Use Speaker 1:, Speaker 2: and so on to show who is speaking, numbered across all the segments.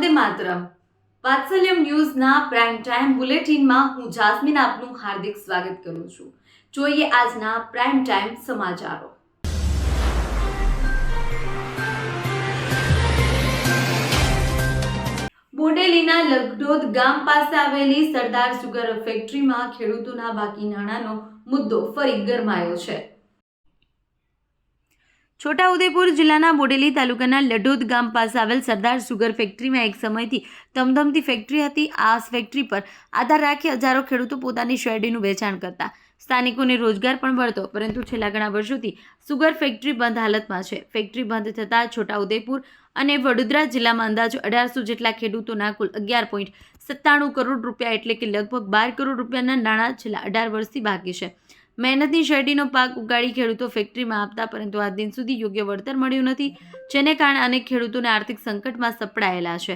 Speaker 1: Vande Mataram Vatsalyam ન્યૂઝના prime time બુલેટિનમાં હું Jasmine આપનું હાર્દિક સ્વાગત કરું છું। જોઈએ આજના પ્રાઇમ ટાઈમ સમાચારો। બોડેલીના લગડોદ ગામ પાસે આવેલી સરદાર સુગર ફેક્ટરીમાં ખેડૂતોના બાકી નાણાંનો મુદ્દો ફરી ગરમાયો છે। છોટાઉદેપુર જિલ્લાના બોડેલી તાલુકાના લડોદ ગામ પાસે આવેલ સરદાર સુગર ફેક્ટરીમાં એક સમયથી ધમધમતી ફેક્ટરી હતી। આ ફેક્ટરી પર આધાર રાખી હજારો ખેડૂતો પોતાની શેરડીનું વેચાણ કરતા, સ્થાનિકોને રોજગાર પણ મળતો, પરંતુ છેલ્લા ઘણા વર્ષોથી સુગર ફેક્ટરી બંધ હાલતમાં છે। ફેક્ટરી બંધ થતાં છોટાઉદેપુર અને વડોદરા જિલ્લામાં અંદાજો 1800 જેટલા ખેડૂતોના કુલ 11.97 કરોડ રૂપિયા એટલે કે લગભગ 12 કરોડ રૂપિયાના નાણાં છેલ્લા 18 વર્ષથી બાકી છે। મહેનતની શેરડીનો પાક ઉગાડી ખેડૂતો ફેક્ટરીમાં આપતા, પરંતુ આજ દિન સુધી યોગ્ય વળતર મળ્યું નથી, જેને કારણે અનેક ખેડૂતોને આર્થિક સંકટમાં સપડાયેલા છે।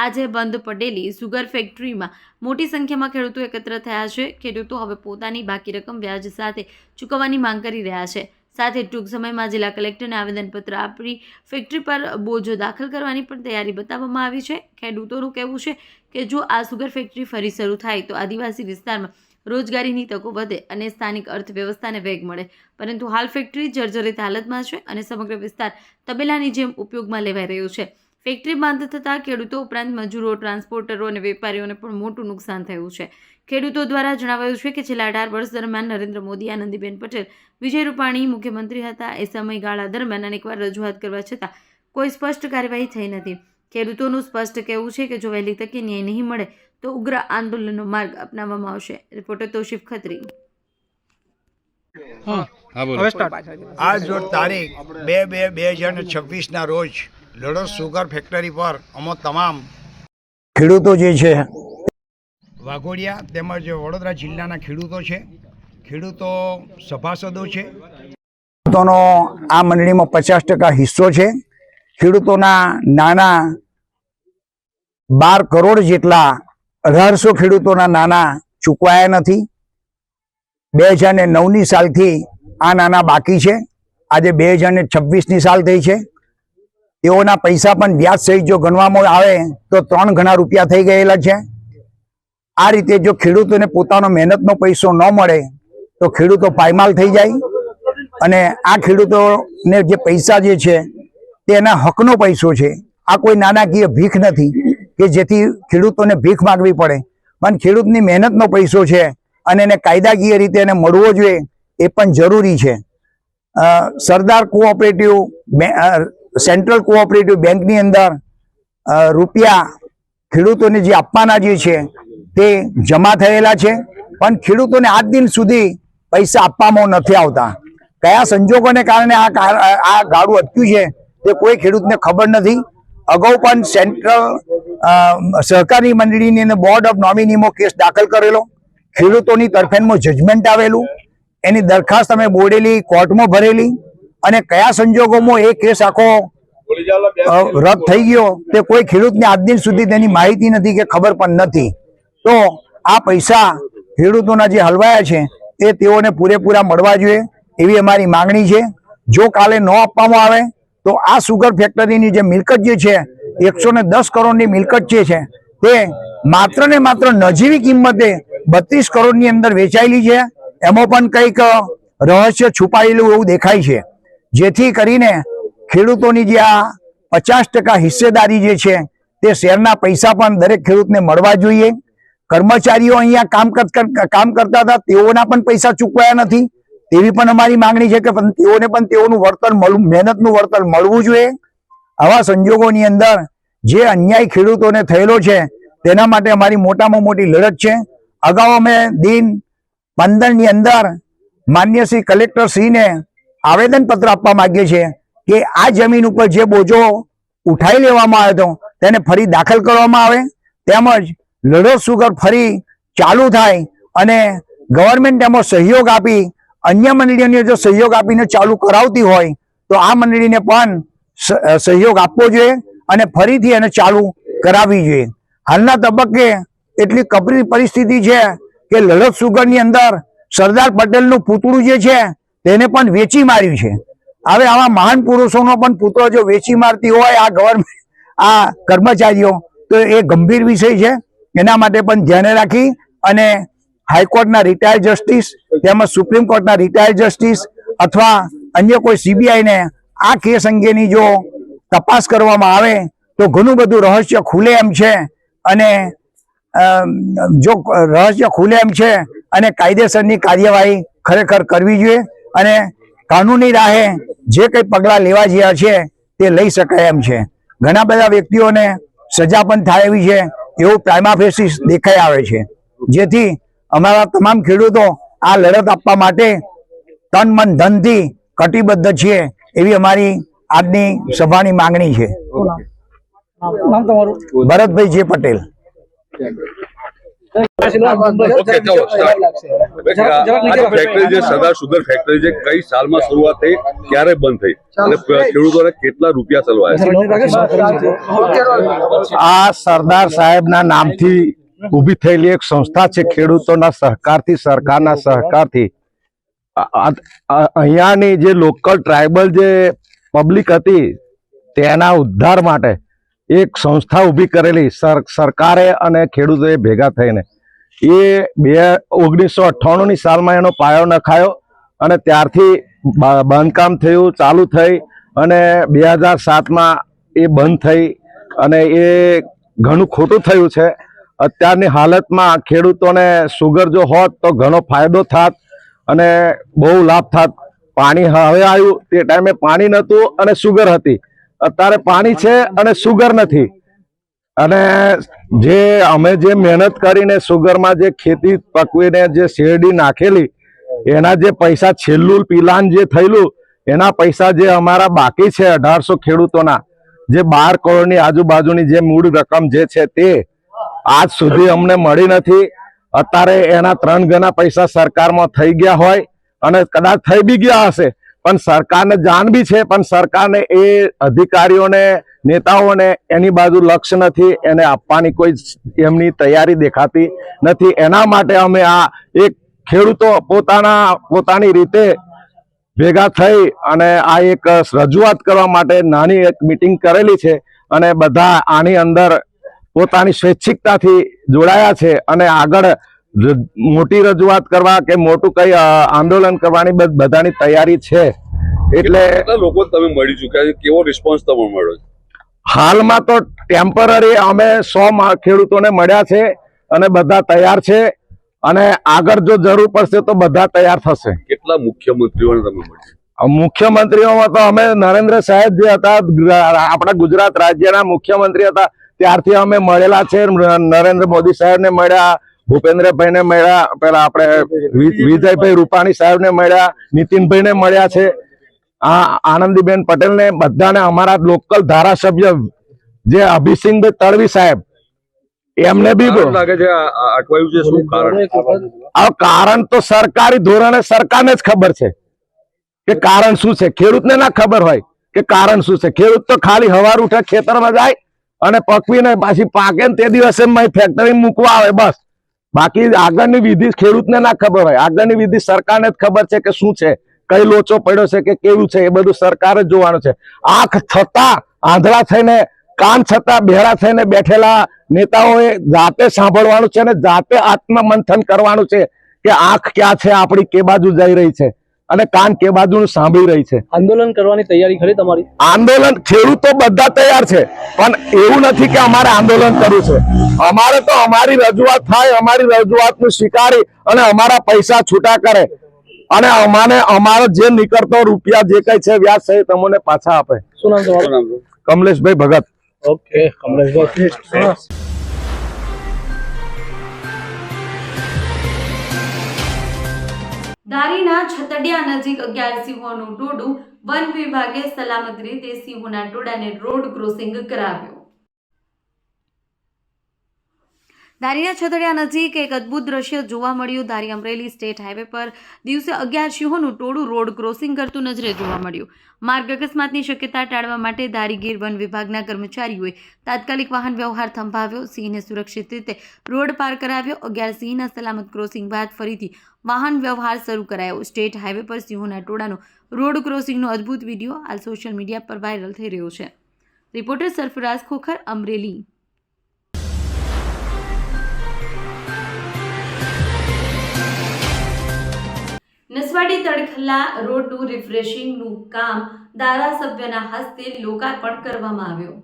Speaker 1: આજે બંધ પડેલી સુગર ફેક્ટરીમાં મોટી સંખ્યામાં ખેડૂતો એકત્ર થયા છે। ખેડૂતો હવે પોતાની બાકી રકમ વ્યાજ સાથે ચૂકવવાની માંગ કરી રહ્યા છે। સાથે ટૂંક સમયમાં જિલ્લા કલેક્ટરને આવેદનપત્ર આપી ફેક્ટરી પર બોજો દાખલ કરવાની પણ તૈયારી બતાવવામાં આવી છે। ખેડૂતોનું કહેવું છે કે જો આ સુગર ફેક્ટરી ફરી શરૂ થાય તો આદિવાસી વિસ્તારમાં રોજગારીની તકો વધે અને સ્થાનિક અર્થવ્યવસ્થાને વેગ મળે, પરંતુ હાલ ફેક્ટરી જર્જરિત હાલતમાં છે અને સમગ્ર વિસ્તાર તબેલાની જેમ ઉપયોગમાં લેવાઈ રહ્યો છે। ફેક્ટરી બંધ થતાં ખેડૂતો ઉપરાંત મજૂરો, ટ્રાન્સપોર્ટરો અને વેપારીઓને પણ મોટું નુકસાન થયું છે। ખેડૂતો દ્વારા જણાવાયું છે કે છેલ્લા 18 વર્ષ દરમિયાન નરેન્દ્ર મોદી, આનંદીબેન પટેલ, વિજય રૂપાણી મુખ્યમંત્રી હતા। એ સમયગાળા દરમિયાન અનેકવાર રજૂઆત કરવા છતાં કોઈ સ્પષ્ટ કાર્યવાહી થઈ નથી। ખેડૂતોનું સ્પષ્ટ કહેવું છે કે જો વહેલી તકે ન્યાય નહીં મળે તો ઉગ્ર આંદોલનનો માર્ગ અપનાવવામાં આવશે। રિપોર્ટર તૌશીફ ખત્રી।
Speaker 2: આજ રોજ તારીખ 2/2/2026 રોજ લડોદ સુગર ફેક્ટરી પર અમે તમામ ખેડૂતો જે છે વાઘોડિયા તેમજ વડોદરા જિલ્લાના ખેડૂતો છે, ખેડૂતો સભાસદો છે, ખેડૂતોનો આ મંડળીમાં 50% હિસ્સો છે। ખેડૂતોના નાના 12 કરોડ જેટલા 1800 ખેડૂતોના નાના ચૂકવાયા નથી। 2009ની સાલથી આ નાના બાકી છે। આજે 2026ની સાલ થઈ છે। તેઓના પૈસા પણ વ્યાજ સહિત જો ગણવામાં આવે તો 3 ગણા રૂપિયા થઈ ગયેલા છે। આ રીતે જો ખેડૂતોને પોતાનો મહેનતનો પૈસો ન મળે તો ખેડૂતો પાયમાલ થઈ જાય અને આ ખેડૂતોને જે પૈસા જે છે તેના હકનો પૈસો છે। આ કોઈ નાણાકીય ભીખ નથી કે જેથી ખેડૂતોને ભીખ માગવી પડે, પણ ખેડૂતની મહેનતનો પૈસો છે અને એને કાયદાકીય રીતે એને મળવો જોઈએ એ પણ જરૂરી છે। સરદાર કોઓપરેટિવ સેન્ટ્રલ કોઓપરેટિવ બેંકની અંદર રૂપિયા ખેડૂતોને જે આપવાના જે છે તે જમા થયેલા છે, પણ ખેડૂતોને આજ દિન સુધી પૈસા આપવામાં નથી આવતા। કયા સંજોગોને કારણે આ ગાળું અટક્યું છે તે કોઈ ખેડૂતને ખબર નથી। અગાઉ પણ સેન્ટ્રલ સહકારી મંડળીની અંદર બોર્ડ ઓફ નોમિનીમાં કેસ દાખલ કરેલો, ખેડૂતોની તરફેણમાં જજમેન્ટ આવેલું, એની દરખાસ્ત અમે બોડેલી કોર્ટમાં ભરેલી અને કયા સંજોગોમાં એ કેસ આખો રદ થઈ ગયો તે કોઈ ખેડૂતને આજ દિન સુધી તેની માહિતી નથી કે ખબર પણ નથી। તો આ પૈસા ખેડૂતોના જે હલવાયા છે એ તેઓને પૂરેપૂરા મળવા જોઈએ એવી અમારી માંગણી છે। જો કાલે ન આપવામાં આવે તો આ સુગર ફેક્ટરીની જે મિલકત જે છે 110 કરોડની મિલકત જે છે તે માત્ર ને માત્ર નજીવી કિંમતે 32 કરોડની અંદર વેચાયેલી છે। એમાં પણ કંઈક રહસ્ય છુપાયેલું એવું દેખાય છે, જેથી કરીને ખેડૂતોની જે આ 50% હિસ્સેદારી જે છે તે શેરના પૈસા પણ દરેક ખેડૂતને મળવા જોઈએ। કર્મચારીઓ અહીંયા કામ કરતા હતા તેઓના પણ પૈસા ચૂકવાયા નથી તેવી પણ અમારી માંગણી છે કે તેઓને પણ તેઓનું વળતર મહેનતનું વળતર મળવું જોઈએ। આવા સંજોગોની અંદર જે અન્યાય ખેડૂતોને થયેલો છે તેના માટે અમારી મોટામાં મોટી લડત છે। અગાઉ અમે દિન 15ની અંદર માન્ય શ્રી કલેક્ટર શ્રીને આવેદનપત્ર આપવા માંગીએ છીએ કે આ જમીન ઉપર જે બોજો ઉઠાવી લેવામાં આવ્યો હતો તેને ફરી દાખલ કરવામાં આવે, તેમજ લડોદ સુગર ફરી ચાલુ થાય અને ગવર્મેન્ટ એમાં સહયોગ આપી અન્ય મંડળીઓને જો સહયોગ આપીને ચાલુ કરાવતી હોય તો આ મંડળીને પણ સહયોગ આપવો જોઈએ અને ફરીથી એને ચાલુ કરાવવી જોઈએ। હાલના તબક્કે એટલી કપરી પરિસ્થિતિ છે કે લડોદ સુગરની અંદર સરદાર પટેલનું પૂતળું જે છે તેને પણ વેચી માર્યું છે। હવે આવા મહાન પુરુષોનો પણ પુતળો જો વેચી મારતી હોય આ ગવર્મેન્ટ આ કર્મચારીઓ તો એ ગંભીર વિષય છે. એના માટે પણ ધ્યાને રાખી અને હાઈકોર્ટના રિટાયર્ડ જસ્ટિસ તેમજ સુપ્રીમ કોર્ટના રિટાયર્ડ જસ્ટિસ અથવા અન્ય કોઈ સીબીઆઈને આ કેસ અંગેની જો તપાસ કરવામાં આવે તો ઘણું બધું રહસ્ય ખુલે એમ છે. અને જો રહસ્ય ખુલે એમ છે અને કાયદેસરની કાર્યવાહી ખરેખર કરવી જોઈએ અને કાનૂની રાહે જે કંઈ પગલાં લેવા જેવા છે તે લઈ શકાય એમ છે. ઘણા બધા વ્યક્તિઓને સજા પણ થાય એવી છે એવું પ્રાઇમા ફેસિસ દેખાઈ આવે છે. જેથી અમારા તમામ ખેડૂતો આ લડત આપવા માટે તન મન ધનથી કટિબદ્ધ છીએ એવી અમારી આજની સભાની માંગણી છે. ભરતભાઈ જે પટેલ.
Speaker 3: ઓકે ચલો ફેક્ટરી જે સરદાર સુગર ફેક્ટરી છે કઈ સાલમાં શરૂઆત થઈ, ક્યારે બંધ થઈ અને ખેડૂતોને કેટલા રૂપિયા ચલવાયા?
Speaker 4: આ સરદાર સાહેબના નામથી ઊભી થયેલી એક સંસ્થા છે. ખેડૂતોના સહકારથી, સરકારના સહકારથી અહીંયાની જે લોકલ ટ્રાઇબલ જે પબ્લિક હતી તેના ઉદ્ધાર માટે એક સંસ્થા ઊભી કરેલી સરકારે અને ખેડૂતોએ ભેગા થઈને. એ 1998ની સાલમાં એનો પાયો નખાયો અને ત્યારથી બાંધકામ થયું, ચાલુ થઈ અને 2007માં એ બંધ થઈ અને એ ઘણું ખોટું થયું છે. અત્યારની હાલતમાં ખેડૂતોને સુગર જો હોત તો ઘણો ફાયદો થાત અને બહુ લાભ થાત. પાણી હવે આવ્યું તે ટાઈમે પાણી નહોતું અને સુગર હતી. અત્યારે પાણી છે અને સુગર નથી. અને જે અમે જે મહેનત કરીને સુગરમાં જે ખેતી પકવીને જે શેરડી નાખેલી એના જે પૈસા છેલ્લું પિલાન જે થયેલું એના પૈસા જે અમારા બાકી છે 1800 ખેડૂતોના જે 12 કરોડની આજુબાજુની જે મૂળ રકમ જે છે તે આજ સુધી અમને મળી નથી. અત્યારે એના 3 ગણા પૈસા સરકારમાં થઈ ગયા હોય અને કદાચ થઈ બી ગયા હશે પણ સરકારને જાણ બી છે પણ સરકારને એ અધિકારીઓને નેતાઓને એની બાજુ લક્ષ્ય નથી, એને આપવાની કોઈ એમની તૈયારી દેખાતી નથી. એના માટે અમે આ એક ખેડૂતો પોતાની રીતે ભેગા થઈ અને આ એક રજૂઆત કરવા માટે નાની એક મીટિંગ કરેલી છે અને બધા આની અંદર પોતાની સ્વૈચ્છિકતાથી જોડાયા છે અને આગળ મોટી રજૂઆત કરવા કે મોટું કઈ આંદોલન કરવાની બધાની તૈયારી છે. એટલે
Speaker 3: લોકો તમે મળી ચૂક્યા છે, કેવો રિસ્પોન્સ તમને મળ્યો?
Speaker 4: હાલમાં તો ટેમ્પરરી અમે 100 ખેડૂતોને મળ્યા છે અને બધા તૈયાર છે અને આગળ જો જરૂર પડશે તો બધા તૈયાર થશે.
Speaker 3: કેટલા મુખ્યમંત્રીઓને તમે મળ્યા?
Speaker 4: મુખ્યમંત્રીઓમાં તો અમે નરેન્દ્ર સાહેબ જે હતા આપણા ગુજરાત રાજ્યના મુખ્યમંત્રી હતા ત્યારથી અમે મળેલા છે. નરેન્દ્ર મોદી સાહેબને મળ્યા, ભૂપેન્દ્રભાઈને મળ્યા, પેલા આપણે વિજયભાઈ રૂપાણી સાહેબને મળ્યા, નીતિનભાઈને મળ્યા છે, આનંદીબેન પટેલને, બધાને. અમારા લોકલ ધારાસભ્ય જે અભિસિંહભાઈ તડવી સાહેબ એમને બી
Speaker 3: લાગે છે અટવાયું છે. શું કારણ?
Speaker 4: આ કારણ તો સરકારી ધોરણે સરકારને જ ખબર છે કે કારણ શું છે. ખેડૂતને ના ખબર હોય કે કારણ શું છે. ખેડૂત તો ખાલી હવાર ઉઠે ખેતરમાં જાય અને પકવીને પાછી પાકે ને તે દિવસે ફેક્ટરી મૂકવા આવે બસ. બાકી આગળની વિધિ ખેડૂતને ના ખબર હોય. આગળની વિધિ સરકારને જ ખબર છે કે શું છે, કઈ લોચો પડ્યો છે કે કેવું છે, એ બધું સરકારે જ જોવાનું છે. આંખ છતાં આંધળા થઈને, કાન છતાં બહેરા થઈને બેઠેલા નેતાઓએ જાતે સાંભળવાનું છે અને જાતે આત્મમંથન કરવાનું છે કે આંખ ક્યાં છે આપણી, કે બાજુ જઈ રહી છે અને કાન કે બાજુ સાંભળી રહી છે.
Speaker 5: આંદોલન કરવાની તૈયારી ખરી તમારી?
Speaker 4: આંદોલન ખેડૂતો બધા તૈયાર છે પણ એવું નથી કે અમારે આંદોલન કરવું છે. અમારે તો અમારી રજૂઆત થાય, અમારી રજૂઆતને સ્વીકારી અને અમારા પૈસા છૂટા કરે અને અમારો જે નીકળતો રૂપિયા જે કઈ છે વ્યાજ સહિત અમને પાછા આપે.
Speaker 5: શું નામ તમારું?
Speaker 4: કમલેશભાઈ ભગત.
Speaker 5: ઓકે કમલેશભાઈ.
Speaker 1: ધારીના છતડિયા નજીક 11 સિંહોનું ટોળું. વન વિભાગે સલામત રીતે સિંહોના ટોળાને રોડ ક્રોસિંગ કરાવ્યો. ધારીના છતડિયા નજીક એક અદ્ભુત દ્રશ્ય જોવા મળ્યું. ધારી અમરેલી સ્ટેટ હાઈવે પર દિવસે 11 સિંહોનું ટોળું રોડ ક્રોસિંગ કરતું નજરે જોવા મળ્યું. માર્ગ અકસ્માતની શક્યતા ટાળવા માટે ધારી ગીર વન વિભાગના કર્મચારીઓએ તાત્કાલિક વાહન વ્યવહાર થંભાવ્યો. સિંહને સુરક્ષિત રીતે રોડ પાર કરાવ્યો. 11 સિંહના સલામત ક્રોસિંગ બાદ ફરીથી વાહન વ્યવહાર શરૂ કરાયો. સ્ટેટ હાઈવે પર સિંહોના ટોળાનો રોડ ક્રોસિંગનો અદ્ભુત વિડીયો હાલ સોશિયલ મીડિયા પર વાયરલ થઈ રહ્યો છે. રિપોર્ટર સરફરાઝ ખોખર, અમરેલી. નસવાડી તડખલા રોડનું રિફ્રેશિંગનું કામ ધારાસભ્યના હસ્તે લોકાર્પણ કરવામાં આવ્યું.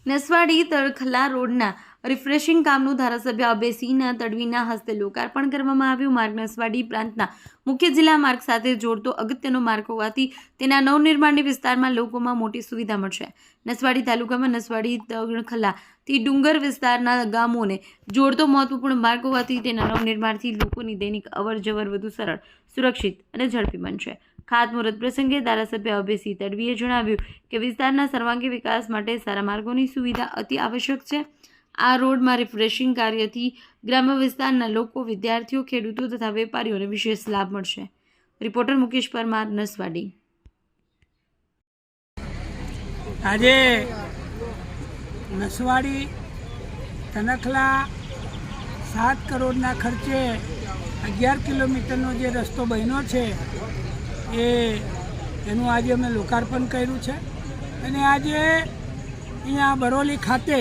Speaker 1: નસવાડી તડખલા રોડના રિફ્રેશિંગ કામનું ધારાસભ્ય અભયસિંહ તડવીના હસ્તે લોકાર્પણ કરવામાં આવ્યું. માર્ગ નસવાડી પ્રાંતના મુખ્ય જિલ્લા માર્ગ સાથે જોડતો અગત્યનો માર્ગ હોવાથી તેના નવનિર્માણની વિસ્તારમાં લોકોમાં મોટી સુવિધા મળશે. નસવાડી તાલુકામાં નસવાડી તડખલાથી ડુંગર વિસ્તારના ગામોને જોડતો મહત્વપૂર્ણ માર્ગ હોવાથી તેના નવનિર્માણથી લોકોની દૈનિક અવરજવર વધુ સરળ, સુરક્ષિત અને ઝડપી બનશે. ખાતમુહૂર્ત પ્રસંગે ધારાસભ્ય અભયસિંહ તડવીએ જણાવ્યું કે વિસ્તારના સર્વાંગી વિકાસ માટે સારા માર્ગોની સુવિધા અતિ આવશ્યક છે. આ રોડમાં રિફ્રેશિંગ કાર્યથી ગ્રામ્ય વિસ્તારના લોકો, વિદ્યાર્થીઓ, ખેડૂતો તથા વેપારીઓને વિશેષ લાભ મળશે. રિપોર્ટર મુકેશ પરમાર, નસવાડી.
Speaker 6: આજે નસવાડી તનખલા 7 કરોડના ખર્ચે 11 કિલોમીટરનો જે રસ્તો બન્યો છે એનું આજે અમે લોકાર્પણ કર્યું છે. અને આજે અહીંયા બરોલી ખાતે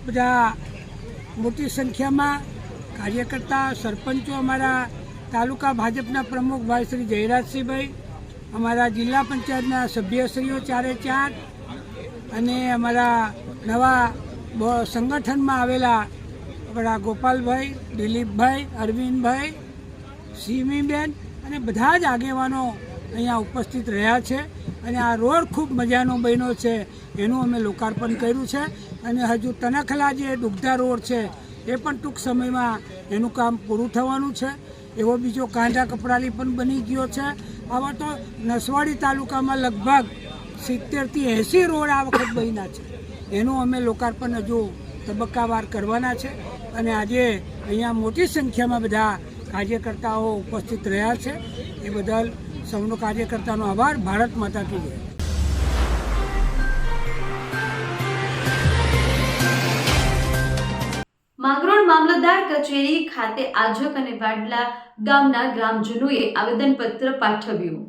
Speaker 6: બધા મોટી સંખ્યામાં કાર્યકર્તા, સરપંચો, અમારા તાલુકા ભાજપના પ્રમુખ ભાઈ શ્રી જયરાજસિંહભાઈ, અમારા જિલ્લા પંચાયતના સભ્યશ્રીઓ 4 અને અમારા નવા સંગઠનમાં આવેલા આપણા ગોપાલભાઈ, દિલીપભાઈ, અરવિંદભાઈ, સીમીબેન અને બધા જ આગેવાનો અહીંયા ઉપસ્થિત રહ્યા છે. અને આ રોડ ખૂબ મજાનો બન્યો છે, એનું અમે લોકાર્પણ કર્યું છે. અને હજુ તનખલા જે દુગ્ધા રોડ છે એ પણ ટૂંક સમયમાં એનું કામ પૂરું થવાનું છે. એવો બીજો કાંઢા કપડાલી પણ બની ગયો છે. આવા તો નસવાડી તાલુકામાં લગભગ 70થી 80 રોડ આ વખત બન્યા છે. એનું અમે લોકાર્પણ હજુ તબક્કાવાર કરવાના છે. અને આજે અહીંયા મોટી સંખ્યામાં બધા કાર્યકર્તાઓ ઉપસ્થિત રહ્યા છે. એ બદલ સૌનો કાર્યકર્તાનો આભાર. ભારત માતા કી જય.
Speaker 1: માંગરોળ મામલતદાર કચેરી ખાતે આજક અને વાડલા ગામના ગ્રામજનોએ આવેદનપત્ર પાઠવ્યું.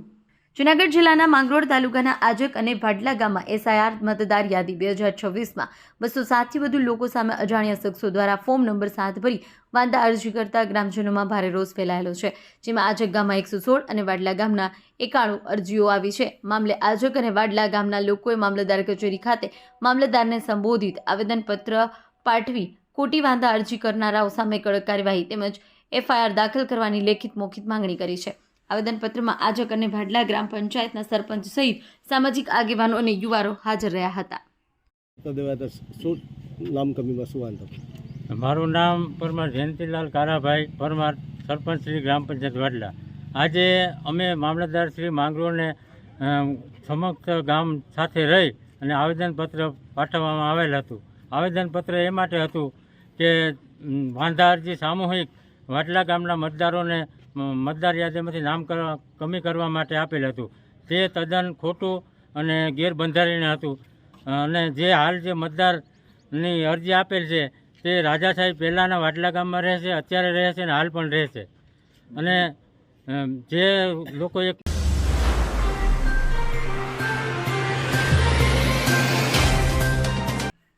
Speaker 1: જૂનાગઢ જિલ્લાના માંગરોળ તાલુકાના આજક અને વાડલા ગામમાં SIR મતદાર યાદી 2026માં 207થી વધુ લોકો સામે અજાણ્યા શખ્સો દ્વારા ફોર્મ નંબર 7 ભરી વાંધા અરજી કરતા ગ્રામજનોમાં ભારે રોષ ફેલાયેલો છે. જેમાં આજક ગામમાં 116 અને વાડલા ગામના 91 અરજીઓ આવી છે. મામલે આજક અને વાડલા ગામના લોકોએ મામલતદાર કચેરી ખાતે મામલતદારને સંબોધિત આવેદનપત્ર પાઠવી ખોટી વાંધા અરજી કરનારાઓ સામે કડક કાર્યવાહી તેમજ FIR દાખલ કરવાની લેખિત મૌખિક માંગણી કરી છે. આવેદનપત્રમાં આજક અને વાડલા ગ્રામ પંચાયતના સરપંચ સહિત સામાજિક આગેવાનો અને યુવાનો હાજર રહ્યા હતા.
Speaker 7: મારું નામ પરમાર જયંતિલાલ કારાભાઈ પરમાર, સરપંચ શ્રી ગ્રામ પંચાયત વાડલા. આજે અમે મામલતદાર શ્રી માંગરોળને સમક્ષ ગામ સાથે રહી અને આવેદનપત્ર પાઠવવામાં આવેલ હતું. આવેદનપત્ર એ માટે હતું કે વાંધા અરજી સામૂહિક વાડલા ગામના મતદારોને મતદાર યાદીમાંથી નામ કમી કરવા માટે આપેલ હતું. તે તદ્દન ખોટું અને ગેરબંધારણીય હતું. અને જે હાલ જે મતદારની અરજી આપેલ છે તે રાજા સાહેબ પહેલાંના વાડલા ગામમાં રહે છે, અત્યારે રહે છે અને હાલ પણ રહે છે. અને જે લોકોએ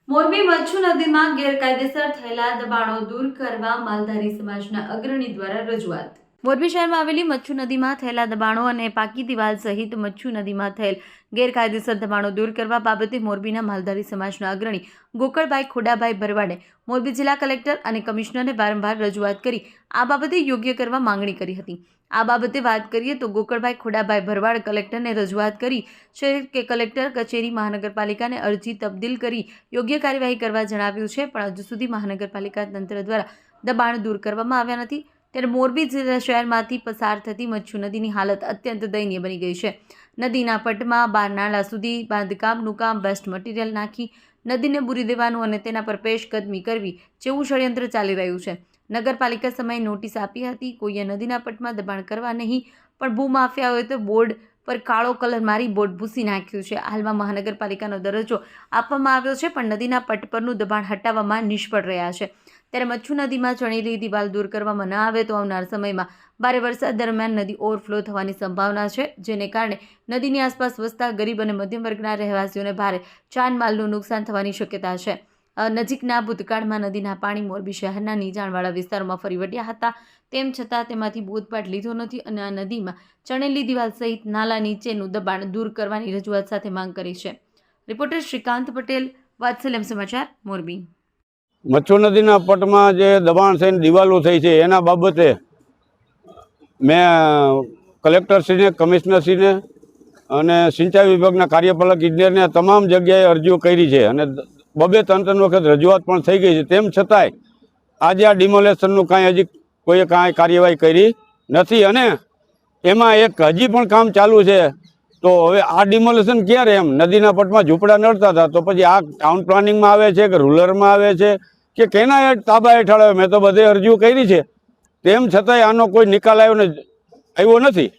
Speaker 1: મોરબી મચ્છુ નદીમાં ગેરકાયદેસર થયેલા દબાણો દૂર કરવા માલધારી સમાજના અગ્રણી દ્વારા રજૂઆત. મોરબી શહેરમાં આવેલી મચ્છુ નદીમાં થયેલા દબાણો અને પાકી દિવાલ સહિત મચ્છુ નદીમાં થયેલ ગેરકાયદેસર દબાણો દૂર કરવા બાબતે મોરબીના માલધારી સમાજના અગ્રણી ગોકળભાઈ ખોડાભાઈ ભરવાડે મોરબી જિલ્લા કલેક્ટર અને કમિશનરને વારંવાર રજૂઆત કરી આ બાબતે યોગ્ય કરવા માંગણી કરી હતી. આ બાબતે વાત કરીએ તો ગોકળભાઈ ખોડાભાઈ ભરવાડ કલેક્ટરને રજૂઆત કરી છે કે કલેક્ટર કચેરી મહાનગરપાલિકાને અરજી તબદીલ કરી યોગ્ય કાર્યવાહી કરવા જણાવ્યું છે, પણ હજુ સુધી મહાનગરપાલિકા તંત્ર દ્વારા દબાણ દૂર કરવામાં આવ્યા નથી. ત્યારે મોરબી જિલ્લા શહેરમાંથી પસાર થતી મચ્છુ નદીની હાલત અત્યંત દયનીય બની ગઈ છે. નદીના પટમાં 12 નાળા સુધી બાંધકામનું કામ વેસ્ટ મટીરિયલ નાખી નદીને બુરી દેવાનું અને તેના પર પેશકદમી કરવી જેવું ષડયંત્ર ચાલી રહ્યું છે. નગરપાલિકા સમયે નોટિસ આપી હતી, કોઈએ નદીના પટમાં દબાણ કરવા નહીં, પણ ભૂમાફિયાઓએ તો બોર્ડ પર કાળો કલર મારી બોર્ડ ભૂસી નાખ્યું છે. હાલમાં મહાનગરપાલિકાનો દરજ્જો આપવામાં આવ્યો છે, પણ નદીના પટ પરનું દબાણ હટાવવામાં નિષ્ફળ રહ્યા છે. ત્યારે મચ્છુ નદીમાં ચણેલી દિવાલ દૂર કરવામાં ન આવે તો આવનાર સમયમાં ભારે વરસાદ દરમિયાન નદી ઓવરફ્લો થવાની સંભાવના છે, જેને કારણે નદીની આસપાસ વસતા ગરીબ અને મધ્યમ વર્ગના રહેવાસીઓને ભારે જાનમાલનું નુકસાન થવાની શક્યતા છે. નજીકના ભૂતકાળમાં નદીના પાણી મોરબી શહેરના નીચાણવાળા વિસ્તારોમાં ફરી વળ્યા હતા. તેમ છતાં તેમાંથી બોધપાઠ લીધો નથી અને આ નદીમાં ચણેલી દિવાલ સહિત નાલા નીચેનું દબાણ દૂર કરવાની રજૂઆત સાથે માંગ કરી છે. રિપોર્ટર શ્રીકાંત પટેલ, વાત્સલ્યમ સમાચાર, મોરબી.
Speaker 8: મચ્છુ નદીના પટમાં જે દબાણ થઈને દિવાલો થઈ છે એના બાબતે મેં કલેક્ટરશ્રીને, કમિશનરશ્રીને અને સિંચાઈ વિભાગના કાર્યપાલક ઇજનેરને તમામ જગ્યાએ અરજીઓ કરી છે અને 2-3 વખત રજૂઆત પણ થઈ ગઈ છે. તેમ છતાંય આજે આ ડિમોલેશનનું કાંઈ હજી કોઈએ કાંઈ કાર્યવાહી કરી નથી અને એમાં એક હજી પણ કામ ચાલુ છે. તો હવે આ ડિમોલેશન ક્યારે? એમ નદીના પટમાં ઝૂંપડા નડતા હતા તો પછી આ ટાઉન પ્લાનિંગમાં આવે છે કે રૂરલમાં આવે છે કે કેના તાબા હેઠળ આવે? મેં તો બધે અરજીઓ કરી છે. તેમ છતાંય આનો કોઈ નિકાલ આવ્યો નથી.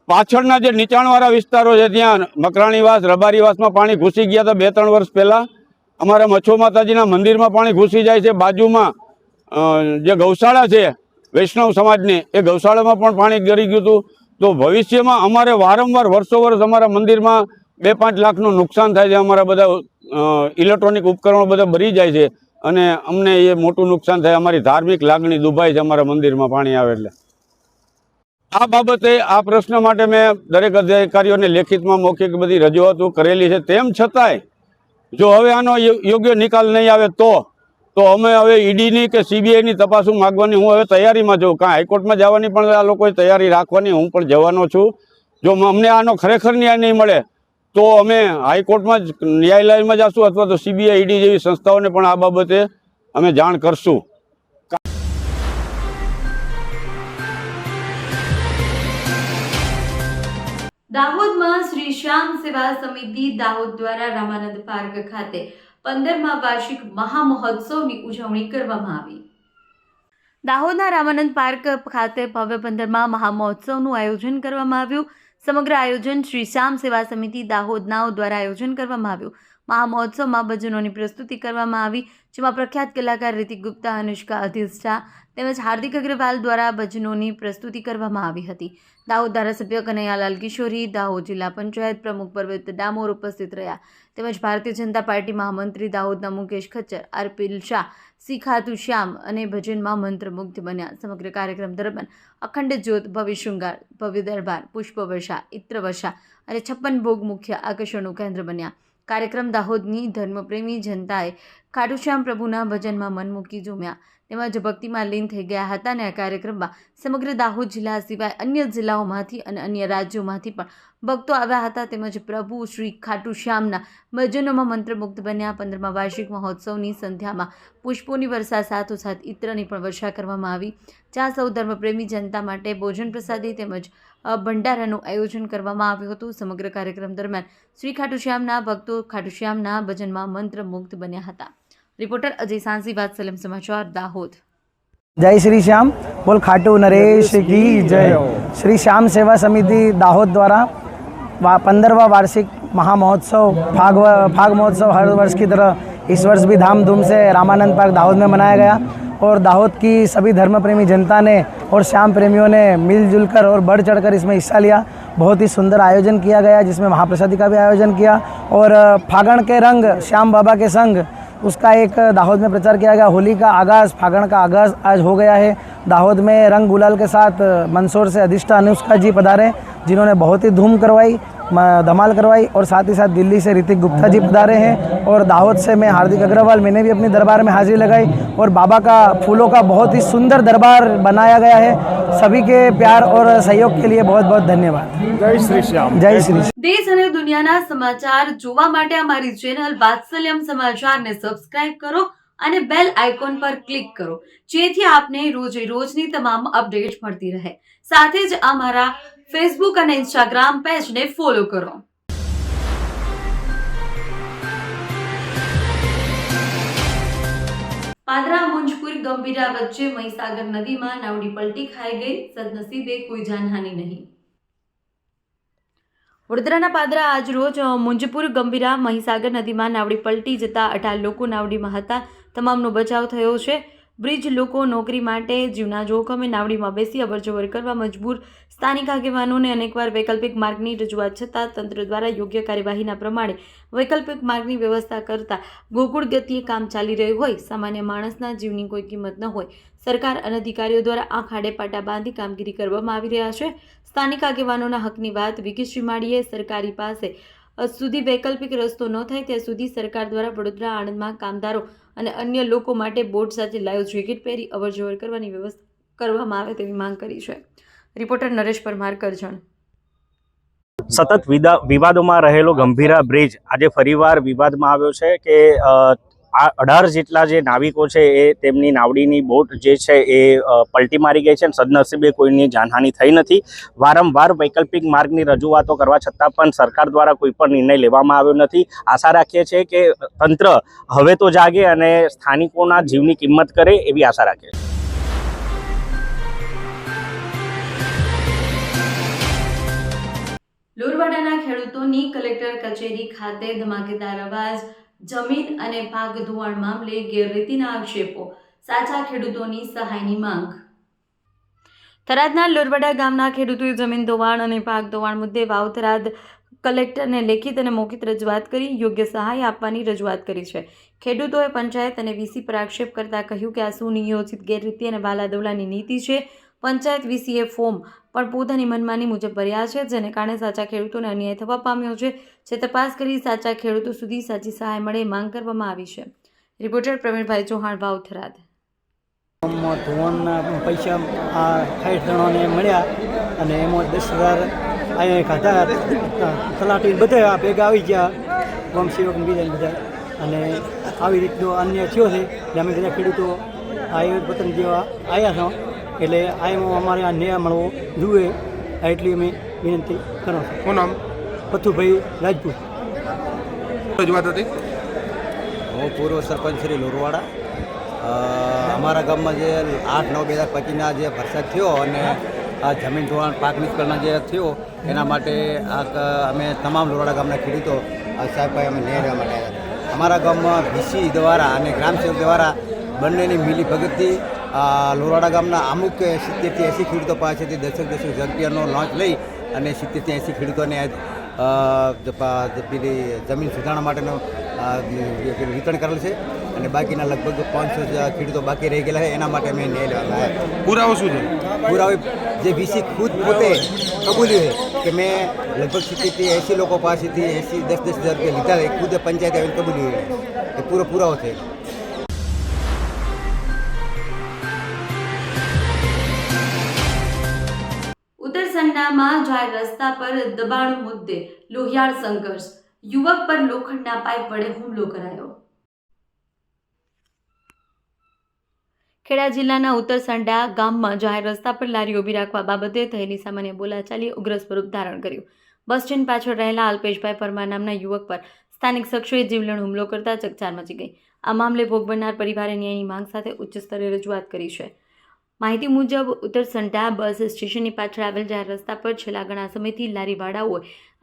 Speaker 8: પાછળના જે નીચાણવાળા વિસ્તારો છે ત્યાં મકરાણીવાસ, રબારીવાસમાં પાણી ઘૂસી ગયા હતા 2-3 વર્ષ પહેલાં. અમારા મચ્છુ માતાજીના મંદિરમાં પાણી ઘૂસી જાય છે. બાજુમાં જે ગૌશાળા છે વૈષ્ણવ સમાજની, એ ગૌશાળામાં પણ પાણી ગળી ગયું હતું. તો ભવિષ્યમાં અમારે વારંવાર વર્ષો અમારા મંદિરમાં 2-5 લાખનું નુકસાન થાય છે. અમારા બધા ઇલેક્ટ્રોનિક ઉપકરણો બધા બળી જાય છે અને અમને એ મોટું નુકસાન થાય. અમારી ધાર્મિક લાગણી દુભાય છે અમારા મંદિરમાં પાણી આવે એટલે. આ બાબતે આ પ્રશ્ન માટે મેં દરેક અધિકારીઓને લેખિતમાં મૌખિક બધી રજૂઆતો કરેલી છે. તેમ છતાંય જો હવે આનો યોગ્ય નિકાલ નહીં આવે તો અમે હવે ઈડીની કે સીબીઆઈની તપાસો માગવાની હું હવે તૈયારીમાં છું. કાં હાઈકોર્ટમાં જવાની પણ આ લોકોએ તૈયારી રાખવાની, હું પણ જવાનો છું. જો અમને આનો ખરેખર ન્યાય નહીં મળે તો અમે હાઈકોર્ટમાં જ ન્યાયાલયમાં જશું અથવા તો સીબીઆઈ, ઈડી જેવી સંસ્થાઓને પણ આ બાબતે અમે જાણ કરશું.
Speaker 1: દાહોદમાં શ્રી શ્યામ સેવા સમિતિ દાહોદ દ્વારા રામાનંદ પાર્ક ખાતે 15મા વાર્ષિક મહામહોત્સવની ઉજવણી કરવામાં આવી. દાહોદના રામાનંદ પાર્ક ખાતે ભવ્ય 15મા મહામહોત્સવનું આયોજન કરવામાં આવ્યું. સમગ્ર આયોજન શ્રી શ્યામ સેવા સમિતિ દાહોદ નાઓ દ્વારા આયોજન કરવામાં આવ્યું. મહામહોત્સવમાં ભજનોની પ્રસ્તુતિ કરવામાં આવી, જેમાં પ્રખ્યાત કલાકાર રિતિક ગુપ્તા, અનુષ્કા અધિષ્ઠા તેમજ હાર્દિક અગ્રવાલ દ્વારા ભજનોની પ્રસ્તુતિ કરવામાં આવી હતી. દાહોદ ધારાસભ્ય કનૈયાલાલ કિશોરી, દાહોદ જિલ્લા પંચાયત પ્રમુખ પર્વત ડામોર ઉપસ્થિત રહ્યા તેમજ ભારતીય જનતા પાર્ટી મહામંત્રી દાહોદના મુકેશ ખચ્ચર, આરપીલ શાહ, સી ખાતુ શ્યામ અને ભજનમાં મંત્રમુગ્ધ બન્યા. સમગ્ર કાર્યક્રમ દરમિયાન અખંડ જ્યોત, ભવ્ય શૃંગાર, ભવ્ય દરબાર, પુષ્પવર્ષા, ઇત્રવર્ષા અને 56 ભોગ મુખ્ય આકર્ષણનું કેન્દ્ર બન્યા. કાર્યક્રમ દાહોદની ધર્મપ્રેમી જનતાએ ખાટુશ્યામ પ્રભુના ભજનમાં મન મૂકી ઝૂમ્યા તેમજ ભક્તિમાં લીન થઈ ગયા હતા અને આ કાર્યક્રમમાં સમગ્ર દાહોદ જિલ્લા સિવાય અન્ય જિલ્લાઓમાંથી અને અન્ય રાજ્યોમાંથી પણ ભક્તો આવ્યા હતા તેમજ પ્રભુ શ્રી ખાટુશ્યામના ભજનોમાં મંત્રમુગ્ધ બન્યા. 15મા વાર્ષિક મહોત્સવની સંધ્યામાં પુષ્પોની વર્ષા સાથોસાથ ઇત્રની પણ વર્ષા કરવામાં આવી, જ્યાં સૌ ધર્મપ્રેમી જનતા માટે ભોજન પ્રસાદી તેમજ ભંડારાનું આયોજન કરવામાં આવ્યું હતું. સમગ્ર કાર્યક્રમ દરમિયાન શ્રી ખાટુશ્યામના ભક્તો ખાટુશ્યામના ભજનમાં મંત્રમુગ્ધ બન્યા હતા. રિપોર્ટર અજય સાંસી, વાત્સલ્યમ સમાચાર, દાહોદ.
Speaker 9: जय श्री श्याम, बोल खाटू नरेश की जय। श्री श्याम सेवा समिति दाहोद द्वारा 15वां वार्षिक महामहोत्सव फाग महोत्सव हर वर्ष की तरह इस वर्ष भी धामधूम से रामानंद पार्क दाहोद में मनाया गया और दाहोद की सभी धर्म प्रेमी जनता ने और श्याम प्रेमियों ने मिलजुल कर और बढ़ चढ़कर इसमें हिस्सा लिया। बहुत ही सुंदर आयोजन किया गया जिसमें महाप्रसादी का भी आयोजन किया और फागण के रंग श्याम बाबा के संग उसका एक दाहोद में प्रचार किया गया। होली का आगाज़, फागण का आगाज़ आज हो गया है। दाहोद में रंग गुलाल के साथ मंदसौर से अधिष्ठा अनुष्का जी पधारे जिन्होंने बहुत ही धूम करवाई, धमाल करवाई और साथ ही साथ दिल्ली से ऋतिक गुप्ता जी पधारे हैं और दाहोद से मैं हार्दिक अग्रवाल, मैंने भी अपनी दरबार में हाजिरी लगाई और बाबा का फूलों का बहुत ही सुंदर दरबार बनाया गया है। सभी के प्यार और सहयोग के लिए बहुत बहुत धन्यवाद।
Speaker 5: जय श्री श्याम।
Speaker 9: जय श्री श्याम।
Speaker 1: દેશ અને દુનિયાના સમાચાર જોવા માટે અમારી ચેનલ વાત્સલ્યમ સમાચારને સબસ્ક્રાઇબ કરો અને બેલ આઇકોન પર ક્લિક કરો જેથી આપને રોજે રોજની તમામ અપડેટ મળતી રહે। સાથે જ અમારા ફેસબુક અને ઇન્સ્ટાગ્રામ પેજને ફોલો કરો। પાદરા મુંજપુર ગંભીરા વચ્ચે મહીસાગર નદીમાં નાવડી પલટી ખાઈ ગઈ, સદનસીબે કોઈ જાનહાનિ નહીં। વડોદરાના પાદરા આજ રોજ મુંજપુર ગંભીરા મહીસાગર નદીમાં નાવડી પલટી જતા 18 લોકો નાવડીમાં હતા, તમામનો બચાવ થયો છે। બ્રિજ લોકો નોકરી માટે જીવના જોખમે નાવડીમાં બેસી અવરજવર કરવા મજબૂર સ્થાનિક આગેવાનોને અનેકવાર વૈકલ્પિક માર્ગની રજૂઆત છતાં તંત્ર દ્વારા યોગ્ય કાર્યવાહીના પ્રમાણે વૈકલ્પિક માર્ગની વ્યવસ્થા કરતા ગોકુળ ગતિએ કામ ચાલી રહ્યું હોય, સામાન્ય માણસના જીવની કોઈ કિંમત ન હોય, સરકાર અને અધિકારીઓ દ્વારા આંખ આડે પાટા બાંધી કામગીરી કરવામાં આવી રહ્યા છે. સ્થાનિક આગેવાનોના હકની વાત વિકી માળીએ સરકારી પાસે સુધી વૈકલ્પિક રસ્તો ન થાય ત્યાં સુધી સરકાર દ્વારા વડોદરા આણંદમાં કામદારો અને અન્ય લોકો માટે બોર્ડ સાથે લાઈવ જેકેટ પહેરી અવરજવર કરવાની વ્યવસ્થા કરવામાં આવે તેવી માંગ કરી છે. રિપોર્ટર નરેશ પરમાર, કરજણ.
Speaker 10: સતત વિવાદોમાં રહેલો ગંભીરા બ્રિજ આજે ફરીવાર વિવાદમાં આવ્યો છે કે આ 18 જેટલા જે નાવિકો છે એ તેમની નાવડીની બોટ જે છે એ પલટી મારી ગઈ છે અને સદનસીબે કોઈની જાનહાનિ થઈ નથી. વારંવાર વૈકલ્પિક માર્ગની રજૂઆતો કરવા છતાં પણ સરકાર દ્વારા કોઈ પણ નિર્ણય લેવામાં આવ્યો નથી. આશા રાખીએ છીએ કે તંત્ર હવે તો જાગે અને સ્થાનિકોના જીવની કિંમત કરે એવી આશા રાખીએ છીએ.
Speaker 1: લોરવાડાના ખેડૂતોની કલેક્ટર કચેરી ખાતે ધમાકેદાર અવાજ, જમીન અને પાક ધોવાણ મામલે ગેરરીતિના આક્ષેપો, સાચા ખેડૂતોની સહાયની માંગ. થરાદના લોરવાડા ગામના ખેડૂતોએ જમીન ધોવાણ અને પાક ધોવાણ મુદ્દે વાવ થરાદ કલેક્ટરને લેખિત અને મૌખિક રજૂઆત કરી યોગ્ય સહાય આપવાની રજૂઆત કરી છે. ખેડૂતોએ પંચાયત અને વીસી પર આક્ષેપ કરતા કહ્યું કે આ સુનિયોજિત ગેરરીતિ અને વાલાદવલાની નીતિ છે. પંચાયત વીસીએ ફોર્મ પણ પોતાની મનમાની મુજબ ભર્યા છે, જેને કારણે સાચા ખેડૂતોને અન્યાય થવા પામ્યો છે. જે તપાસ કરી સાચા ખેડૂતો સુધી સાચી સહાય મળે માંગ કરવામાં આવી છે. રિપોર્ટર પ્રવીણભાઈ ચૌહાણ, વાવ થરાદ.
Speaker 9: ધોવાણના પૈસા આ 60 જણાને મળ્યા અને એમાં 10,000 અહીંયા ખાધા. તલાટી બધા ભેગા આવી ગયા, વંશીવક બીજા બધા, અને આવી રીતનો અન્ય થયો છે. અમે બધા ખેડૂતો આ વતન જેવા આવ્યા છો એટલે આમાં અમારે આ ન્યાય મળવો જોઈએ એટલી અમે વિનંતી કરો છો.
Speaker 11: શું નામ?
Speaker 9: પથુભાઈ રાજપૂત.
Speaker 11: રજૂઆત હતી.
Speaker 12: હું પૂર્વ સરપંચ શ્રી લોરવાડા. અમારા ગામમાં જે 8/9/2025ના જે વરસાદ થયો અને આ જમીન ધોવાણ પાક નિષ્ફળના જે થયો એના માટે અમે તમામ લોરવાડા ગામના ખેડૂતો સાહેબભાઈ અમે ન્યાય લેવા માટે આવ્યા. અમારા ગામમાં વીસી દ્વારા અને ગ્રામસેવક દ્વારા બંનેની મિલી ભગતથી લોરવાડા ગામના અમુક 70 થી 80 ખેડૂતો પાસેથી 10,000 રૂપિયાનો લોંચ લઈ અને 70 થી 80 ખેડૂતોને પેલી જમીન સુધારણા માટેનો વિતરણ કરેલ છે અને બાકીના લગભગ 500 ખેડૂતો બાકી રહી ગયેલા છે. એના માટે અમે ન્યાય લેવા આવ્યા.
Speaker 11: પુરાવો શું છે?
Speaker 12: પુરાવો જે વીસી ખુદ પોતે કબૂલ્યું છે કે મેં લગભગ 70 થી 80 લોકો પાસેથી 10,000 રૂપિયા લીધા છે. ખુદ પંચાયતે આવીને કબૂલ્યું છે. એ પૂરો પુરાવો છે.
Speaker 1: ઉત્તરસંડામાં જાહેર રસ્તા પર દબાણ મુદ્દે લોહિયાળ સંઘર્ષ, યુવક પર લોખંડના પાઇપ વડે હુમલો કરાયો. ખેડા જિલ્લાના ઉત્તરસંડા ગામમાં જાહેર રસ્તા પર લારી ઊભી રાખવા બાબતે થયેલી સામાન્ય બોલાચાલીએ ઉગ્ર સ્વરૂપ ધારણ કર્યું. બસ સ્ટેન્ડ પાછળ રહેલા અલ્પેશભાઈ પરમાર નામના યુવક પર સ્થાનિક શખ્સોએ જીવલેણ હુમલો કરતા ચકચાર મચી ગઈ. આ મામલે ભોગ બનનાર પરિવારે ન્યાયની માંગ સાથે ઉચ્ચ સ્તરે રજૂઆત કરી છે. માહિતી મુજબ ઉત્તરસંડા બસ સ્ટેશનની પાછળ આવેલ જાહેર રસ્તા પર છેલ્લા ઘણા સમયથી લારીવાળાઓએ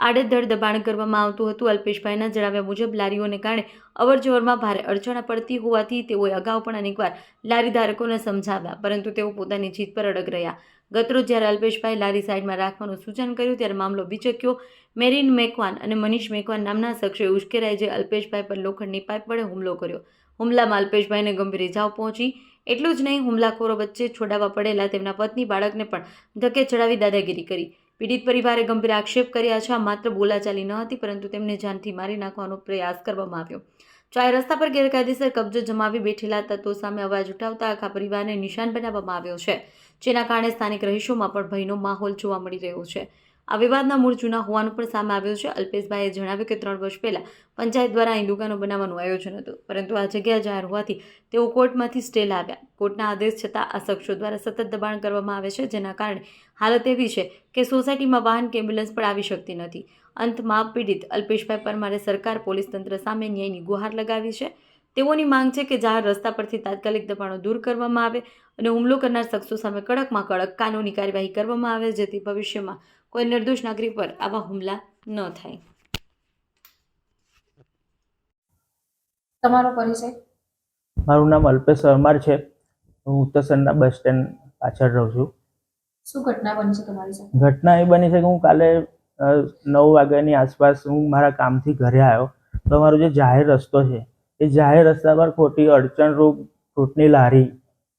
Speaker 1: આડેધડ દબાણ કરવામાં આવતું હતું. અલ્પેશભાઈના જણાવ્યા મુજબ લારીઓને કારણે અવરજવરમાં ભારે અડચણ પડતી હોવાથી તેઓએ અગાઉ પણ અનેકવાર લારી ધારકોને સમજાવ્યા, પરંતુ તેઓ પોતાની જીત પર અડગ રહ્યા. ગતરોજ જ્યારે અલ્પેશભાઈ લારી સાઈડમાં રાખવાનું સૂચન કર્યું ત્યારે મામલો વિચક્યો. મેરીન મેકવાન અને મનીષ મેકવાન નામના શખ્સોએ ઉશ્કેરાઈ જે અલ્પેશભાઈ પર લોખંડની પાઇપ વડે હુમલો કર્યો. હુમલામાં અલ્પેશભાઈને ગંભીર ઇજાઓ પહોંચી. એટલું જ નહીં, હુમલાખોરો વચ્ચે છોડાવવા પડેલા તેમના પત્ની બાળકને પણ ધક્કે ચડાવી દાદાગીરી કરી. પીડિત પરિવારે ગંભીર આક્ષેપ કર્યા છે. આ માત્ર બોલાચાલી ન હતી, પરંતુ તેમને જાનથી મારી નાખવાનો પ્રયાસ કરવામાં આવ્યો. જાહેર રસ્તા પર ગેરકાયદેસર કબજો જમાવી બેઠેલા તત્વો સામે અવાજ ઉઠાવતા આખા પરિવારને નિશાન બનાવવામાં આવ્યો છે, જેના કારણે સ્થાનિક રહીશોમાં પણ ભયનો માહોલ જોવા મળી રહ્યો છે. આ વિવાદના મૂળ જૂના હોવાનું પણ સામે આવ્યું છે. અલ્પેશભાઈએ જણાવ્યું કે 3 વર્ષ પહેલા પંચાયત દ્વારા અહીં દુકાનો બનાવવાનું આયોજન હતું, પરંતુ આ જગ્યા જાહેર હોવાથી તેઓ કોર્ટમાંથી સ્ટે લાવ્યા. કોર્ટના આદેશ છતાં આ શખ્સો દ્વારા સતત દબાણ કરવામાં આવે છે, જેના કારણે હાલત એવી છે કે સોસાયટીમાં વાહન કે એમ્બ્યુલન્સ પણ આવી શકતી નથી. અંતમાં પીડિત અલ્પેશભાઈ પરમારે સરકાર, પોલીસ તંત્ર સામે ન્યાયની ગુહાર લગાવી છે. તેઓની માંગ છે કે જાહેર રસ્તા પરથી તાત્કાલિક દબાણો દૂર કરવામાં આવે અને હુમલો કરનાર શખ્સો સામે કડકમાં કડક કાનૂની કાર્યવાહી કરવામાં આવે, જેથી ભવિષ્યમાં કોઈ નિર્દોષ નાગરિક પર આવા હુમલા ન થાય.
Speaker 13: તમારો પરિચય?
Speaker 14: મારું નામ અલ્પેશ પરમાર છે. હું ઉત્તરસંડા બસ સ્ટેન્ડ પાછળ રહું છું.
Speaker 1: શું ઘટના બની છે તમારી સાથે?
Speaker 13: ઘટના એ બની છે કે હું કાલે 9 વાગ્યાની આસપાસ હું મારા કામથી ઘરે આવ્યો તો અમારો જે જાહેર રસ્તો છે એ જાહેર રસ્તા પર ખોટી અડચણરૂપ ફ્રૂટની લારી,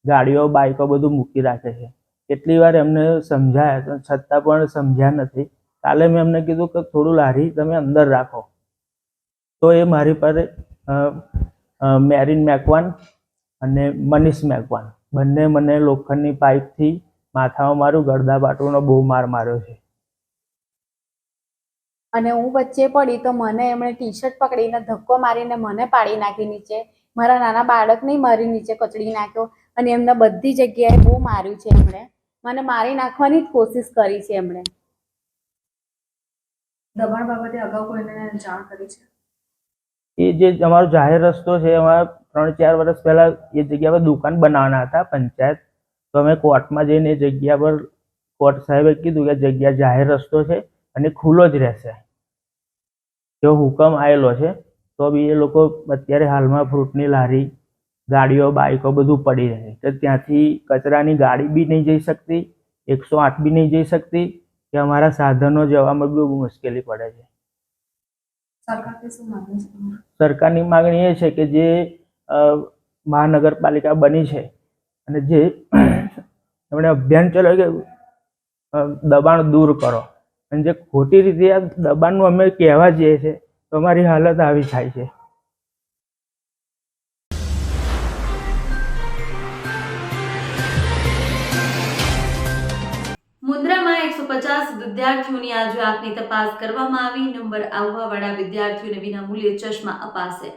Speaker 13: ગાડીઓ, બાઇકો બધું મૂકી રાખે છે. કેટલી વાર એમને સમજાયા છતાં પણ સમજ્યા નથી. કાલે મેં એમને કીધું કે થોડું લારી તમે અંદર રાખો, તો એ મારી પર મેરિન મેકવાન અને મનીષ મેકવાન બંને મને લોખંડની પાઇપથી માથામાં મારું ગળદાપાટુનો બહુ માર માર્યો છે.
Speaker 14: અને હું વચ્ચે પડી તો મને એમણે ટી શર્ટ પકડીને ધક્કો મારીને મને પાડી નાખી નીચે. મારા નાના બાળકને મારી નીચે કચડી નાખ્યો અને એમને બધી જગ્યાએ બહુ માર્યું છે. એમણે મને મારી નાખવાની જ કોશિશ કરી છે. એમણે
Speaker 1: દબાણ બાબતે અગાઉ કોઈને જાણ કરી છે?
Speaker 13: એ જે અમારો જાહેર રસ્તો છે એમાં 3-4 વર્ષ પહેલા એ જગ્યા પર દુકાન બનાવવાના હતા પંચાયત, તો અમે કોર્ટમાં જઈને એ જગ્યા પર કોર્ટ સાહેબે કીધું કે જગ્યા જાહેર રસ્તો છે અને ખુલ્લો જ રહેશે, જો હુકમ આવેલો છે. તો બી એ લોકો અત્યારે હાલમાં ફ્રૂટની લારી, ગાડીઓ, બાઇકો બધું પડી રહે કે ત્યાંથી કચરાની ગાડી બી નહીં જઈ શકતી, 108 બી નહીં જઈ શકતી, કે અમારા સાધનો જવામાં બી બહુ મુશ્કેલી પડે છે. સરકારની માગણી એ છે કે જે મહાનગરપાલિકા બની છે અને જે એમણે અભિયાન ચલાવ્યું કે દબાણ દૂર કરો, અને જે ખોટી રીતે આ દબાણનું અમે કહેવા જઈએ છીએ તો અમારી હાલત આવી થાય છે.
Speaker 1: મુન્દ્રામાં 150 વિદ્યાર્થીઓની આજે આંખની તપાસ કરવામાં આવી. નંબર આવવાવાળા વિદ્યાર્થીઓને વિનામૂલ્યે ચશ્મા અપાશે.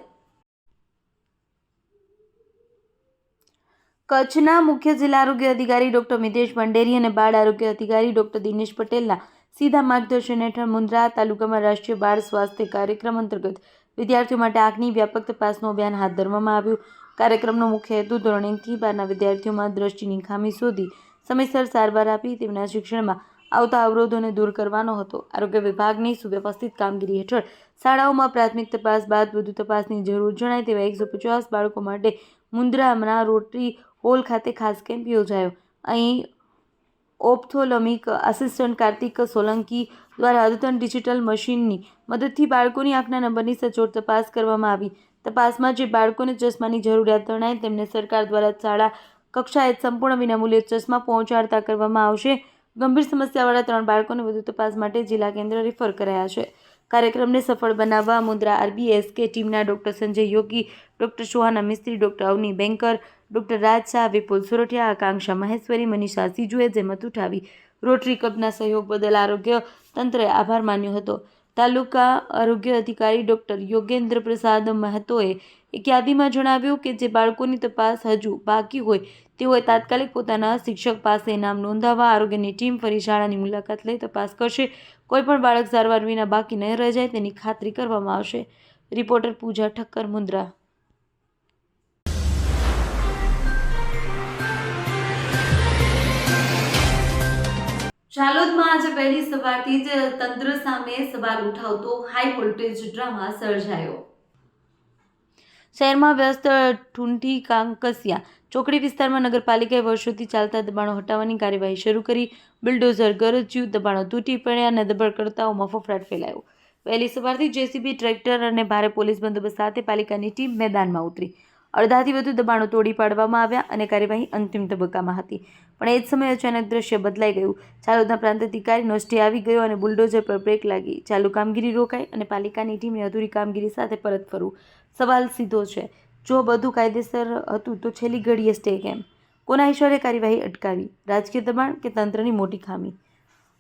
Speaker 1: કચ્છના મુખ્ય જિલ્લા આરોગ્ય અધિકારી ડોક્ટર મિતેશ ભંડેરી અને બાળ આરોગ્ય અધિકારી ડોક્ટર દિનેશ પટેલના સીધા માર્ગદર્શન હેઠળ મુન્દ્રા તાલુકામાં રાષ્ટ્રીય બાળ સ્વાસ્થ્ય કાર્યક્રમ અંતર્ગત વિદ્યાર્થીઓ માટે આંખની વ્યાપક તપાસનું અભિયાન હાથ ધરવામાં આવ્યું. કાર્યક્રમનો મુખ્ય હેતુ ધોરણ 1 થી 12ના વિદ્યાર્થીઓમાં દ્રષ્ટિની ખામી શોધી સમયસર સારવાર આપી તેમના શિક્ષણમાં આવતા અવરોધોને દૂર કરવાનો હતો. આરોગ્ય વિભાગની સુવ્યવસ્થિત કામગીરી હેઠળ શાળાઓમાં પ્રાથમિક તપાસ બાદ વધુ તપાસની જરૂર જણાય તેવા 150 બાળકો માટે મુન્દ્રાના રોટરી હોલ ખાતે ખાસ કેમ્પ યોજાયો. અહીં ઓપ્થોલમિક આસિસ્ટન્ટ કાર્તિક સોલંકી દ્વારા અદ્યતન ડિજિટલ મશીનની મદદથી બાળકોની આંખના નંબરની સચોટ તપાસ કરવામાં આવી. તપાસમાં જે બાળકોને ચશ્માની જરૂરિયાત જણાય તેમને સરકાર દ્વારા શાળા કક્ષાએ સંપૂર્ણ વિનામૂલ્યે ચશ્મા પહોંચાડતા કરવામાં આવશે. ગંભીર સમસ્યાવાળા 3 બાળકોને વધુ તપાસ માટે જિલ્લા કેન્દ્ર રિફર કરાયા છે. કાર્યક્રમને સફળ બનાવવા મુન્દ્રા RBSK ટીમના ડોક્ટર સંજય યોગી, ડોક્ટર સુહાના મિસ્ત્રી, ડોક્ટર અવની બેંકર, ડોક્ટર રાજ શાહ, વિપુલ સુરઠિયા, આકાંક્ષા મહેશ્વરી, મનીષા સિજુએ જહેમત ઉઠાવી. રોટરી ક્લબના સહયોગ બદલ આરોગ્ય તંત્રએ આભાર માન્યો હતો. તાલુકા આરોગ્ય અધિકારી ડોક્ટર યોગેન્દ્ર પ્રસાદ મહતોએ એક યાદીમાં જણાવ્યું કે જે બાળકોની તપાસ હજુ બાકી હોય તેઓએ તાત્કાલિક પોતાના શિક્ષક પાસે નામ નોંધાવવા. આરોગ્યની ટીમ ફરી શાળાની મુલાકાત લઈ તપાસ કરશે. કોઈપણ બાળક સારવાર વિના બાકી ન રહી જાય તેની ખાતરી કરવામાં આવશે. રિપોર્ટર પૂજા ઠક્કર, મુન્દ્રા. જાલોદમાં આજે વહેલી સવારથી જ તંત્ર સામે સવાલ ઉઠાવતો હાઈ વોલ્ટેજ ડ્રામા સર્જાયો. શહેરમાં વ્યસ્ત ઠુંઠી કાંકસિયા ચોકડી વિસ્તારમાં નગરપાલિકાએ વર્ષોથી ચાલતા દબાણો હટાવવાની કાર્યવાહી શરૂ કરી. બિલ્ડોઝર ગરજ્યું, દબાણો તૂટી પડ્યા અને દબાણકર્તાઓમાં ફફડાટ ફેલાયો. વહેલી સવારથી JCB, ટ્રેક્ટર અને ભારે પોલીસ બંદોબસ્ત સાથે પાલિકાની ટીમ મેદાનમાં ઉતરી. અડધાથી વધુ દબાણો તોડી પાડવામાં આવ્યા અને કાર્યવાહી અંતિમ તબક્કામાં હતી. પણ એ જ સમયે અચાનક દ્રશ્ય બદલાઈ ગયું. ચાલોદના પ્રાંત અધિકારીનો સ્ટે આવી ગયો અને બુલડોઝર પર બ્રેક લાગી. ચાલુ કામગીરી રોકાઈ અને પાલિકાની ટીમને અધૂરી કામગીરી સાથે પરત ફરવું. સવાલ સીધો છે, જો બધું કાયદેસર હતું તો છેલ્લી ઘડીએ સ્ટે કેમ? કોના ઈશારે કાર્યવાહી અટકાવી? રાજકીય દબાણ કે તંત્રની મોટી ખામી?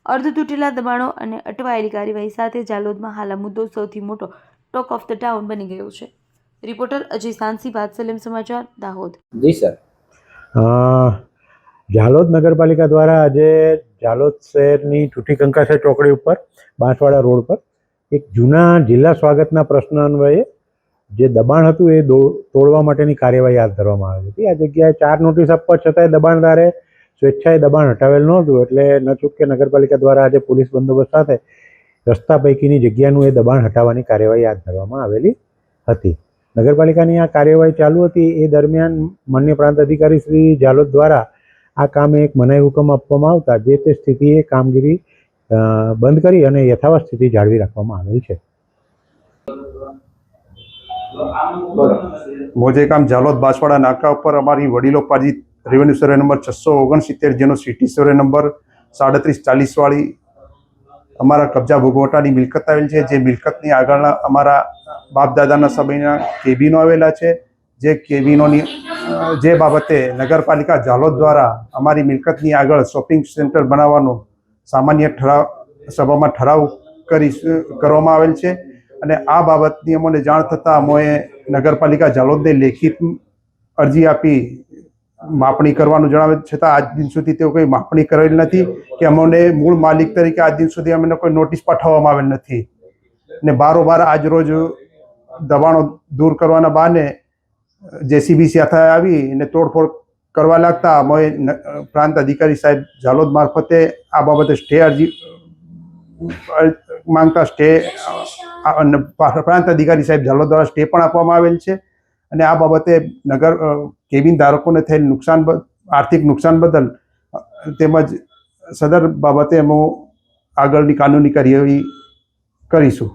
Speaker 1: અર્ધ તૂટેલા દબાણો અને અટવાયેલી કાર્યવાહી સાથે જાલોદમાં હાલ આ મુદ્દો સૌથી મોટો ટોક ઓફ ધ ટાઉન બની ગયો છે. રિપોર્ટર અજય સાંસી, વાત્સલ્યમ સમાચાર, દાહોદ.
Speaker 5: જી સર.
Speaker 15: જાલોદ નગરપાલિકા દ્વારા આજે જાલોદ શહેરની ઠુઠી કંકાસા ચોકડી ઉપર બાંસવાડા રોડ પર એક જૂના જિલ્લા સ્વાગતના પ્રશ્ન અન્વયે જે દબાણ હતું એ તોડવા માટેની કાર્યવાહી હાથ ધરવામાં આવી હતી. આ જગ્યાએ 4 નોટિસ આપવા છતાંય દબાણદારે સ્વેચ્છાએ દબાણ હટાવેલ નહોતું, એટલે ન ચૂકે નગરપાલિકા દ્વારા આજે પોલીસ બંદોબસ્ત સાથે રસ્તા પૈકીની જગ્યાનું એ દબાણ હટાવવાની કાર્યવાહી હાથ ધરવામાં આવેલી હતી. નગરપાલિકાની આ કાર્યવાહી ચાલુ હતી એ દરમિયાન માનનીય પ્રાંત અધિકારી શ્રી જાલોદ દ્વારા આ કામે એક મનાઈ હુકમ આપવામાં આવતા જે તે સ્થિતિએ કામગીરી બંધ કરી અને યથાવત સ્થિતિ જાળવી રાખવામાં આવેલ છે.
Speaker 11: મોજેગામ ઝાલોદ બાંસવાડા નાકા ઉપર અમારી વડીલોપાર્જિત રેવન્યુ સર્વે નંબર 669 જેનો સિટી સર્વે નંબર 3740 વાળી અમારા કબજા ભોગવટાની મિલકત આવેલ છે. જે મિલકતની આગળના અમારા બાપ દાદાના સમયના કેબિનો આવેલા છે. જે કેબિનોની જે બાબતે નગરપાલિકા ઝાલોદ દ્વારા અમારી મિલકતની આગળ શોપિંગ સેન્ટર બનાવવાનો સામાન્ય સભામાં ઠરાવ કરવામાં આવેલ છે. અને આ બાબતની અમને જાણ થતાં અમે નગરપાલિકા ઝાલોદને લેખિત અરજી આપી માપણી કરવાનું જણાવે, છતાં આજ દિન સુધી તેઓ કોઈ માપણી કરેલ નથી કે અમને મૂળ માલિક તરીકે આજ દિન સુધી અમને કોઈ નોટિસ પાઠવવામાં આવેલ નથી. ને બારોબાર આજ રોજ દબાણો દૂર કરવાના બહાને JCB સાથે આવી અને તોડફોડ કરવા લાગતા અમે પ્રાંત અધિકારી સાહેબ ઝાલોદ મારફતે આ બાબતે સ્ટે અરજી માંગતા સ્ટે પ્રાંત અધિકારી સાહેબ ઝાલોદ દ્વારા સ્ટે પણ આપવામાં આવેલ છે. અને આ બાબતે કેબિન ધારકોને થયેલ આર્થિક નુકસાન બદલ તેમજ સદર બાબતે અમે આગળની કાનૂની કાર્યવાહી કરીશું.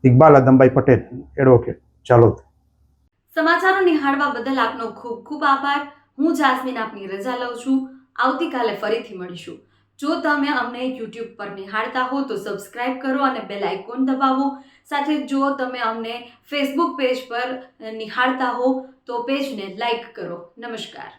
Speaker 11: ઇકબાલ આદમભાઈ પટેલ, એડવોકેટ, ઝાલોદ.
Speaker 1: સમાચારો નિહાળવા બદલ આપનો ખૂબ ખૂબ આભાર. હું જાસ્મીન આપની રજા લઉં છું. આવતીકાલે ફરીથી મળીશું. જો તમે અમને YouTube પર નિહાળતા હો તો સબસ્ક્રાઇબ કરો અને બેલ આઇકોન દબાવો. સાથે જો તમે અમને Facebook પેજ પર નિહાળતા હો તો પેજને લાઈક કરો. નમસ્કાર.